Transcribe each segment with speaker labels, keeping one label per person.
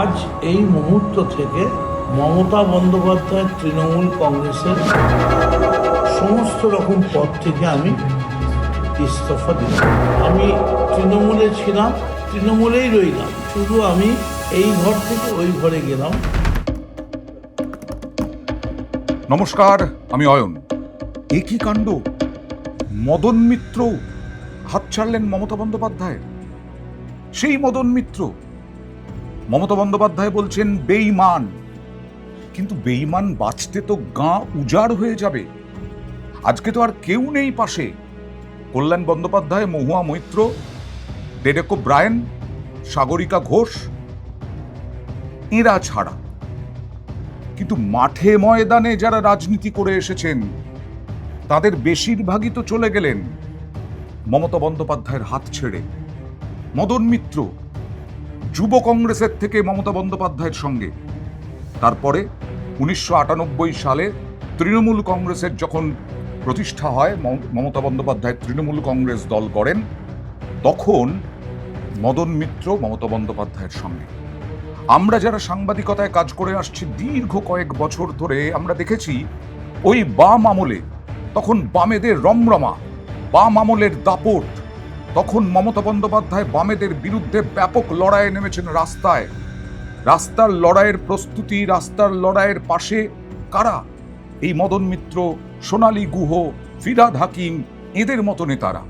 Speaker 1: আজ এই মুহূর্ত থেকে মমতা বন্দ্যোপাধ্যায় তৃণমূল কংগ্রেসের সমস্ত রকম পদ থেকে আমি ইস্তফা দিলাম। আমি তৃণমূলে ছিলাম, তৃণমূলেই রইলাম, শুধু আমি এই ঘর থেকে ওই ঘরে গেলাম।
Speaker 2: নমস্কার, আমি অয়ন। একই কাণ্ড, মদন মিত্র হাত ছাড়লেন মমতা বন্দ্যোপাধ্যায়। সেই মদন মিত্র, মমতা বন্দ্যোপাধ্যায় বলছেন বেঈমান, কিন্তু বেঈমান বাঁচতে তো গাঁ উজাড় হয়ে যাবে। আজকে তো আর কেউ নেই পাশে। কল্যাণ বন্দ্যোপাধ্যায়, মহুয়া মৈত্র, ডেরেক ওব্রায়েন, সাগরিকা ঘোষ, এরা ছাড়া। কিন্তু মাঠে ময়দানে যারা রাজনীতি করে এসেছেন তাদের বেশিরভাগই তো চলে গেলেন মমতা বন্দ্যোপাধ্যায়ের হাত ছেড়ে। মদন মিত্র যুব কংগ্রেসের থেকে মমতা বন্দ্যোপাধ্যায়ের সঙ্গে, তারপরে 1998 সালে তৃণমূল কংগ্রেসের যখন প্রতিষ্ঠা হয়, মমতা বন্দ্যোপাধ্যায় তৃণমূল কংগ্রেস দল করেন, তখন মদন মিত্র মমতা বন্দ্যোপাধ্যায়ের সঙ্গে। আমরা যারা সাংবাদিকতায় কাজ করে আসছি দীর্ঘ কয়েক বছর ধরে, আমরা দেখেছি ওই বাম আমলে, তখন বামেদের রমরমা, বাম আমলের দাপট, তখন মমতা বন্দ্যোপাধ্যায় বামেদের বিরুদ্ধে ব্যাপক লড়াইয়ে নেমেছেন রাস্তায়। রাস্তার লড়াইয়ের প্রস্তুতি, রাস্তার লড়াইয়ের পাশে কারা? এই মদন মিত্র, সোনালী গুহ, ফিরহাদ হাকিম, এদের মতো নেতারা,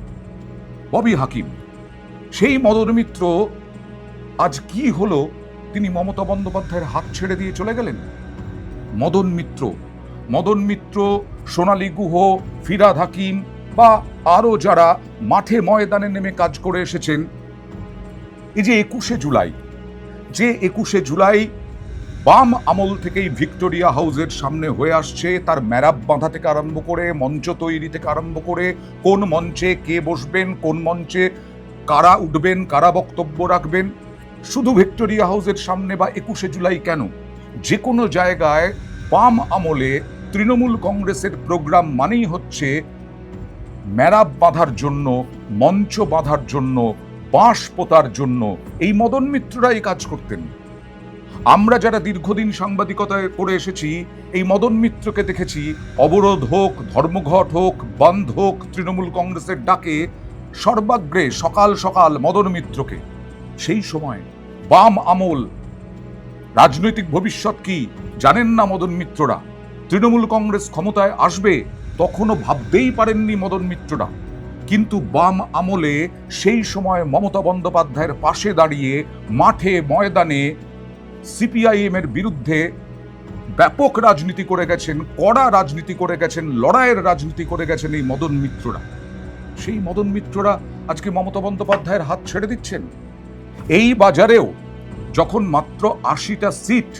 Speaker 2: ববি হাকিম। সেই মদন মিত্র আজ কি হলো? তিনি মমতা বন্দ্যোপাধ্যায়ের হাত ছেড়ে দিয়ে চলে গেলেন। মদন মিত্র, সোনালী গুহ, ফিরহাদ হাকিম বা আরো যারা মাঠে ময়দানে নেমে কাজ করে এসেছেন, এই যে 21শে জুলাই বাম আমল থেকেই ভিক্টোরিয়া হাউসের সামনে হয়ে আসছে, তার ম্যারাপ বাঁধা থেকে আরম্ভ করে, মঞ্চ তৈরি থেকে আরম্ভ করে, কোন মঞ্চে কে বসবেন, কোন মঞ্চে কারা উঠবেন, কারা বক্তব্য রাখবেন, শুধু ভিক্টোরিয়া হাউসের সামনে বা 21শে জুলাই কেন, যে কোনো জায়গায় বাম আমলে তৃণমূল কংগ্রেসের প্রোগ্রাম মানেই হচ্ছে ম্যারাপ বাঁধার জন্য, মঞ্চ বাঁধার জন্য, বাঁশ পোতার জন্য। এই মদন মিত্ররাই কাজ করতেন। আমরা যারা দীর্ঘদিন সাংবাদিকতায় করে এসেছি, এই মদন মিত্রকে দেখেছি অবরোধ হোক, ধর্মঘট হোক, বন্ধ হোক, তৃণমূল কংগ্রেসের ডাকে সর্বাগ্রে সকাল সকাল মদন মিত্রকে। সেই সময় বাম আমল, রাজনৈতিক ভবিষ্যৎ কি জানেন না মদন মিত্ররা। তৃণমূল কংগ্রেস ক্ষমতায় আসবে তখনও ভাবতেই পারেননি মদন মিত্ররা। কিন্তু বাম আমলে সেই সময় মমতা বন্দ্যোপাধ্যায়ের পাশে দাঁড়িয়ে মাঠে ময়দানে সিপিআইএম এর বিরুদ্ধে ব্যাপক রাজনীতি করে গেছেন, কড়া রাজনীতি করে গেছেন, লড়াইয়ের রাজনীতি করে গেছেন এই মদন মিত্ররা। সেই মদন মিত্ররা আজকে মমতা বন্দ্যোপাধ্যায়ের হাত ছেড়ে দিচ্ছেন। এই বাজারেও যখন মাত্র 80টা সিট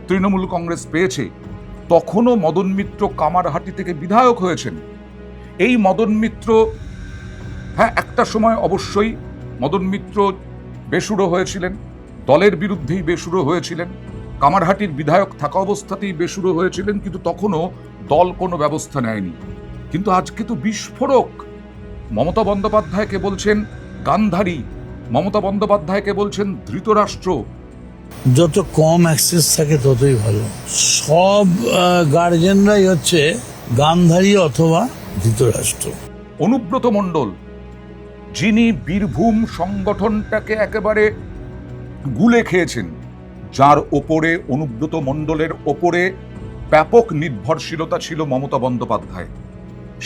Speaker 2: তৃণমূল কংগ্রেস পেয়েছে, তখনও মদন মিত্র কামারহাটি থেকে বিধায়ক হয়েছেন। এই মদন মিত্র, হ্যাঁ, একটা সময় অবশ্যই মদন মিত্র বেসুরো হয়েছিলেন, দলের বিরুদ্ধেই বেসুরো হয়েছিলেন, কামারহাটির বিধায়ক থাকা অবস্থাতেই বেসুরো হয়েছিলেন, কিন্তু তখনও দল কোনো ব্যবস্থা নেয়নি। কিন্তু আজকে তো বিস্ফোরক। মমতা বন্দ্যোপাধ্যায়কে বলছেন গান্ধারী, মমতা বন্দ্যোপাধ্যায়কে বলছেন ধৃতরাষ্ট্র।
Speaker 1: যত কম অ্যাক্সেস থাকে ততই ভালো। সব গার্জেনরাই হচ্ছে গান্ধারী অথবা ধৃতরাষ্ট্র।
Speaker 2: অনুব্রত মণ্ডল, যিনি বীরভূম সংগঠনটাকে একেবারে গুলে খেয়েছেন, যার ওপরে, অনুব্রত মণ্ডলের ওপরে ব্যাপক নির্ভরশীলতা ছিল মমতা বন্দ্যোপাধ্যায়,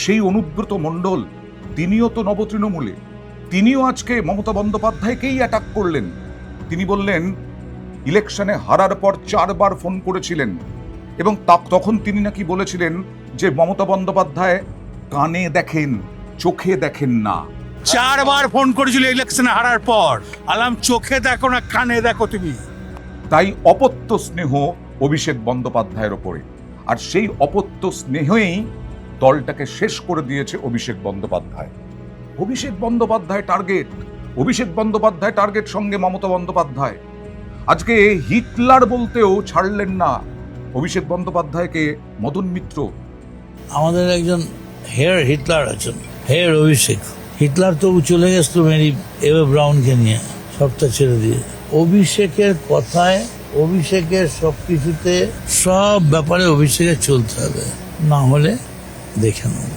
Speaker 2: সেই অনুব্রত মণ্ডল তিনিও তো নবতৃণমূলে। তিনিও আজকে মমতা বন্দ্যোপাধ্যায়কেই অ্যাটাক করলেন। তিনি বললেন ইলেকশনে হারার পর 4 বার ফোন করেছিলেন, এবং তখন তিনি নাকি বলেছিলেন যে মমতা বন্দ্যোপাধ্যায় কানে দেখেন, চোখে দেখেন না।
Speaker 3: 4 বার ফোন করেছিল ইলেকশনে হারার পর, আলাম চোখে দেখো না কানে দেখো তুমি।
Speaker 2: তাই অপত্য স্নেহ অভিষেক বন্দ্যোপাধ্যায়ের ওপরে, আর সেই অপত্য স্নেহেই দলটাকে শেষ করে দিয়েছে অভিষেক বন্দ্যোপাধ্যায়। অভিষেক বন্দ্যোপাধ্যায় টার্গেট সঙ্গে মমতা বন্দ্যোপাধ্যায়। আজকে হিটলার বলতেও ছাড়লেন না অভিষেক বন্দ্যোপাধ্যায়কে মদন মিত্র।
Speaker 1: আমাদের একজন হেয়ার হিটলার আছেন, হেয়ার অভিষেক। হিটলার তো চলে গেছিল মেরি এভা ব্রাউনকে নিয়ে, সবটা ছেড়ে দিয়ে। অভিষেকের কথায় অভিষেকের সব কিছুতে সব ব্যাপারে অভিষেকের চলতে হবে, না হলে দেখে নেব।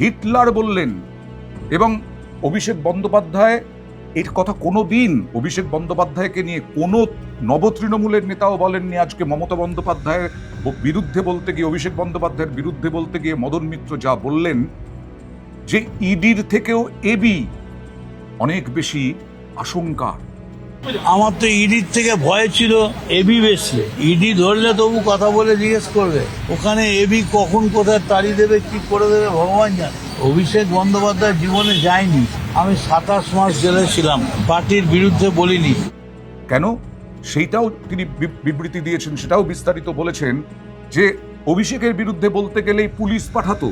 Speaker 2: হিটলার বললেন এবং অভিষেক বন্দ্যোপাধ্যায় এর কথা কোনোদিন অভিষেক বন্দ্যোপাধ্যায়কে নিয়ে কোনো নব তৃণমূলের নেতাও বলেননি। আজকে মমতা বন্দ্যোপাধ্যায়ের বিরুদ্ধে বলতে গিয়ে, অভিষেক বন্দ্যোপাধ্যায়ের বিরুদ্ধে বলতে গিয়ে মদন মিত্র যা বললেন যে ইডির থেকেও এবি অনেক বেশি আশঙ্কা।
Speaker 1: আমার তো ইডির থেকে ভয় ছিল এবি বেশি। ইডি ধরলে তবু কথা বলে জিজ্ঞেস করবে, ওখানে এবি কখন কোথায় তাড়ি দেবে, কি করে দেবে ভগবান জানে। অভিষেক বন্দ্যোপাধ্যায় জীবনে যায়নি। আমি 27 মাস জেলে ছিলাম, পার্টির বিরুদ্ধে বলিনি।
Speaker 2: কেন? সেইটাও তিনি বিবৃতি দিয়েছেন, সেটাও বিস্তারিত বলেছেন যে অভিষেকের বিরুদ্ধে বলতে গেলেই পুলিশ পাঠাতো।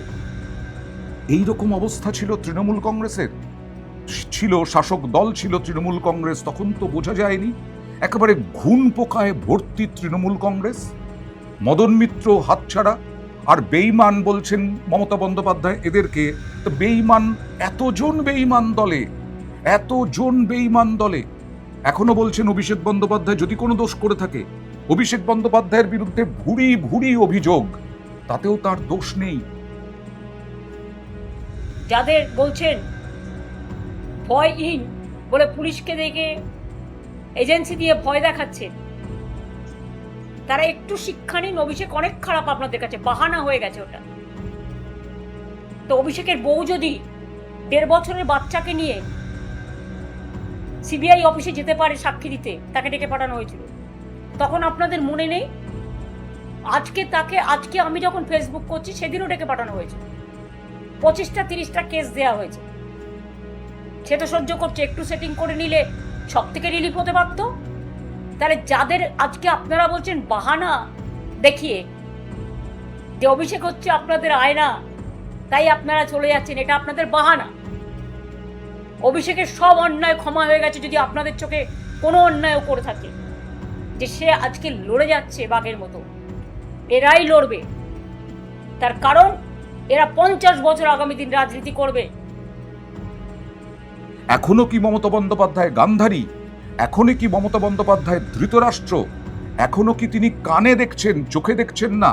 Speaker 2: এইরকম অবস্থা ছিল তৃণমূল কংগ্রেসের, ছিল শাসক দল ছিল তৃণমূল কংগ্রেস, তখন তো বোঝা যায়নি। একেবারে ঘুণ পোকায় ভর্তি তৃণমূল কংগ্রেস, মদন মিত্র হাতছাড়া আর বেঈমান বলছেন মমতা বন্দ্যোপাধ্যায় এদেরকে। তো বেঈমান, এতজন বেঈমান দলে এখনো বলছেন অভিষেক বন্দ্যোপাধ্যায় যদি কোনো দোষ করে থাকে, অভিষেক বন্দ্যোপাধ্যায়ের বিরুদ্ধে ভুরি ভুরি অভিযোগ, তাতেও তার দোষ নেই।
Speaker 4: যাদের বলছেন ভয় ইন বলে পুলিশকে দেখে এজেন্সি দিয়ে ভয় দেখাচ্ছেন, তারা একটু শিক্ষা নিন। অভিষেক অনেক খারাপ আপনাদের কাছে, বাহানা হয়ে গেছে ওটা। তো অভিষেকের বউ যদি 1.5 বছরের বাচ্চাকে নিয়ে সিবিআই অফিসে যেতে পারে সাক্ষী দিতে, তাকে ডেকে পাঠানো হয়েছিল, তখন আপনাদের মনে নেই? আজকে আমি যখন ফেসবুক করছি সেদিনও ডেকে পাঠানো হয়েছে, 25টা 30টা কেস দেওয়া হয়েছে। সে তো সহ্য করছে, একটু সেটিং করে নিলে সব থেকে রিলিফ হতে পারতো। তাহলে যাদের আজকে আপনারা বলছেন বাহানা দেখিয়ে যে অভিষেক হচ্ছে আপনাদের আয়না, তাই আপনারা চলে যাচ্ছেন, এটা আপনাদের বাহানা। অভিষেকের সব অন্যায় ক্ষমা হয়ে গেছে যদি আপনাদের চোখে কোনো অন্যায়ও করে থাকে। যে সে আজকে লড়ে যাচ্ছে বাঘের মতো, এরাই লড়বে। তার কারণ এরা 50 বছর আগামী দিন রাজনীতি করবে।
Speaker 2: এখনো কি মমতা বন্দ্যোপাধ্যায় গান্ধারী? এখনো কি মমতা বন্দ্যোপাধ্যায় ধৃতরাষ্ট্র? এখনো কি তিনি কানে দেখছেন, চোখে দেখছেন না?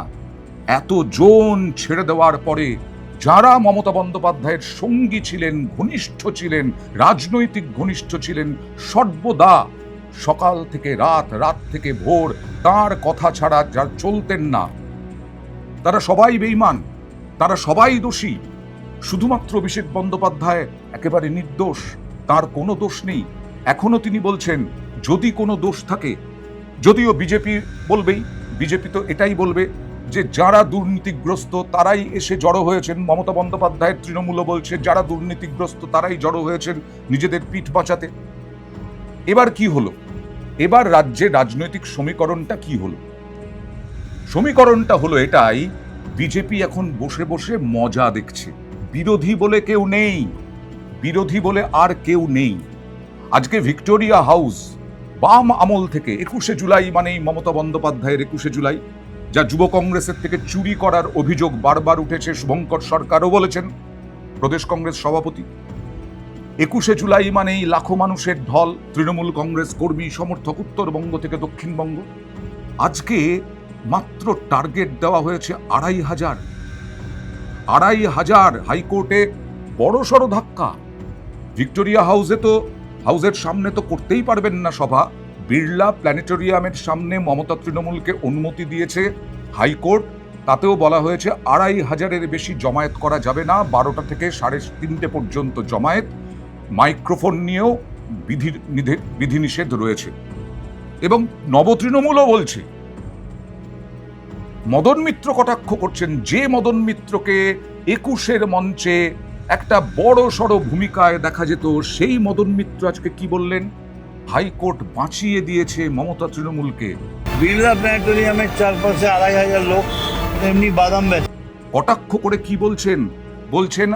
Speaker 2: এতজন ছেড়ে দেওয়ার পরে যারা মমতা বন্দ্যোপাধ্যায়ের সঙ্গী ছিলেন, ঘনিষ্ঠ ছিলেন, রাজনৈতিক ঘনিষ্ঠ ছিলেন, সর্বদা সকাল থেকে রাত, রাত থেকে ভোর তার কথা ছাড়া যারা চলতেন না, তারা সবাই বেঈমান, তারা সবাই দোষী। শুধুমাত্র অভিষেক বন্দ্যোপাধ্যায় একেবারে নির্দোষ, তার কোনো দোষ নেই। এখনো তিনি বলছেন যদি কোনো দোষ থাকে, যদিও বিজেপি বলবেই, বিজেপি তো এটাই বলবে যে যারা দুর্নীতিগ্রস্ত তারাই এসে জড়ো হয়েছেন। মমতা বন্দ্যোপাধ্যায়ের তৃণমূলও বলছে যারা দুর্নীতিগ্রস্ত তারাই জড়ো হয়েছেন নিজেদের পিঠ বাঁচাতে। এবার কি হলো? এবার রাজ্যে রাজনৈতিক সমীকরণটা কি হলো? সমীকরণটা হলো এটাই, বিজেপি এখন বসে বসে মজা দেখছে। বিরোধী বলে কেউ নেই, বিরোধী বলে আর কেউ নেই। আজকে ভিক্টোরিয়া হাউস বাম আমল থেকে 21শে জুলাই মানেই মমতা বন্দ্যোপাধ্যায়ের 21শে জুলাই, যা যুব কংগ্রেসের থেকে চুরি করার অভিযোগ বারবার উঠেছে, শুভঙ্কর সরকারও বলেছেন, প্রদেশ কংগ্রেস সভাপতি। 21শে জুলাই মানেই লাখো মানুষের ঢল, তৃণমূল কংগ্রেস কর্মী সমর্থক উত্তরবঙ্গ থেকে দক্ষিণবঙ্গ। আজকে মাত্র টার্গেট দেওয়া হয়েছে 2,500 হাইকোর্টে বড়সড় ধাক্কা। ভিক্টোরিয়া হাউসের সামনে তো করতেই পারবেন না সভা। বিড়লা প্ল্যানেটোরিয়ামের সামনে মমতা তৃণমূলকে অনুমতি দিয়েছে হাইকোর্ট, তাতেও বলা হয়েছে 2,500-এর বেশি জমায়েত করা যাবে না, 12টা থেকে 3:30 পর্যন্ত জমায়েত, মাইক্রোফোন নিয়েও বিধিনিষেধ রয়েছে। এবং নবতৃণমূলও বলছে, মদন মিত্র কটাক্ষ করছেন, যে মদন মিত্রকে 21-এর মঞ্চে একটা বড় সড় ভূমিকায় দেখা যেত, সেই মদন মিত্র আজকে কি বললেন? হাইকোর্ট বাঁচিয়ে দিয়েছে মমতা তৃণমূলকে।
Speaker 1: বিড়লা প্ল্যানেটোরিয়ামের চারপাশে 2,500 লোক এমনি বাদাম বেচে।
Speaker 2: কটাক্ষ করে কি বলছেন? বলছেন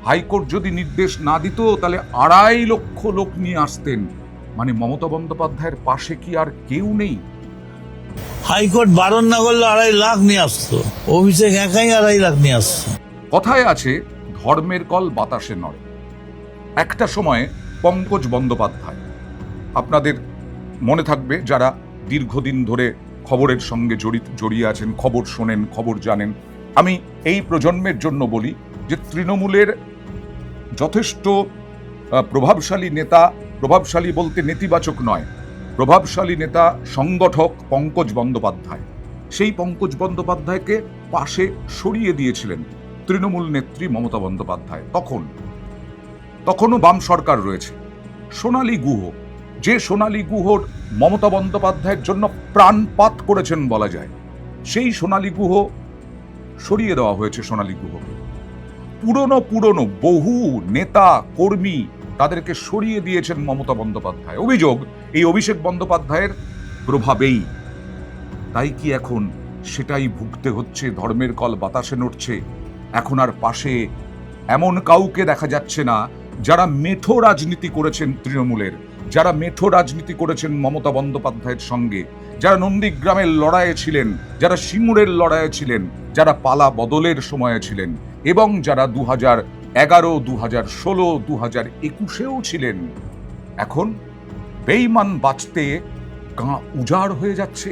Speaker 2: হাইকোর্ট যদি নির্দেশ না দিত তাহলে 2.5 লক্ষ লোক নিয়ে আসতেন। মানে মমতা বন্দ্যোপাধ্যায়ের পাশে কি আর কেউ নেই?
Speaker 1: হাইকোর্ট বারণ না করলে 2.5 লাখ নিয়ে আসতো, অভিষেক একাই 2.5 লাখ নিয়ে আসতো।
Speaker 2: কথায় আছে ধর্মের কল বাতাসে নড়ে। একটা সময়ে পঙ্কজ বন্দ্যোপাধ্যায়, আপনাদের মনে থাকবে যারা দীর্ঘদিন ধরে খবরের সঙ্গে জড়িয়ে আছেন, খবর শোনেন, খবর জানেন। আমি এই প্রজন্মের জন্য বলি যে তৃণমূলের যথেষ্ট প্রভাবশালী নেতা, প্রভাবশালী বলতে নেতিবাচক নয়, প্রভাবশালী নেতা সংগঠক পঙ্কজ বন্দ্যোপাধ্যায়, সেই পঙ্কজ বন্দ্যোপাধ্যায়কে পাশে সরিয়ে দিয়েছিলেন তৃণমূল নেত্রী মমতা বন্দ্যোপাধ্যায়। তখনও বাম সরকার রয়েছে। সোনালী গুহ, যে সোনালী গুহর মমতা বন্দ্যোপাধ্যায়ের জন্য প্রাণপাত করেছেন বলা যায়, সেই সোনালী গুহ সরিয়ে দেওয়া হয়েছে। সোনালী গুহকে পুরনো বহু নেতা কর্মী তাদেরকে সরিয়ে দিয়েছেন মমতা বন্দ্যোপাধ্যায়। অভিযোগ এই অভিষেক বন্দ্যোপাধ্যায়ের প্রভাবেই। তাই কি এখন সেটাই ভুগতে হচ্ছে? ধর্মের কল বাতাসে নড়ছে। এখন আর পাশে এমন কাউকে দেখা যাচ্ছে না যারা মেঠো রাজনীতি করেছেন তৃণমূলের, যারা মেঠো রাজনীতি করেছেন মমতা বন্দ্যোপাধ্যায়ের সঙ্গে, যারা নন্দীগ্রামের লড়াইয়ে ছিলেন, যারা সিঙ্গুরের লড়াইয়ে ছিলেন, যারা পালা বদলের সময়ে ছিলেন, এবং যারা 2011, 2016, 2021-এও ছিলেন। এখন বেঈমান বাঁচতে গা উজাড় হয়ে যাচ্ছে।